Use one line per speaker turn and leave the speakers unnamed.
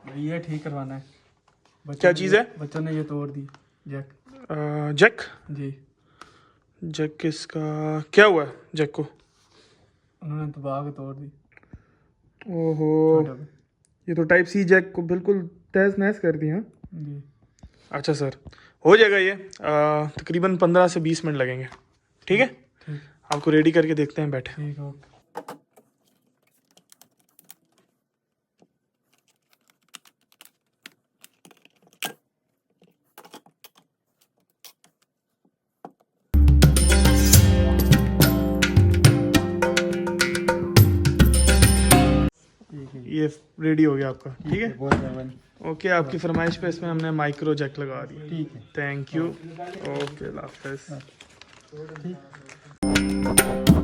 ये ठीक करवाना है।
क्या चीज़ है?
बच्चों ने ये तोड़ दी जैक।
जैक?
जी,
जैक किसका? क्या हुआ है जैक को?
उन्होंने दबा के तोड़ दी।
ओहो,
छोटे पे।
ये तो टाइप सी जैक को बिल्कुल तहस नहस कर दिया।
जी
अच्छा सर, हो जाएगा ये। तकरीबन 15 से 20 मिनट लगेंगे। ठीक है,
ठीक
आपको रेडी करके देखते हैं, बैठे।
ठीक ओके।
ये रेडी हो गया आपका। ठीक है,
बहुत मेहरबानी।
ओके। आपकी फरमाइश पे इसमें हमने माइक्रो जैक लगा दिया।
ठीक है।
Thank you. ओके, अल्लाह हाफिज़।
ठीक।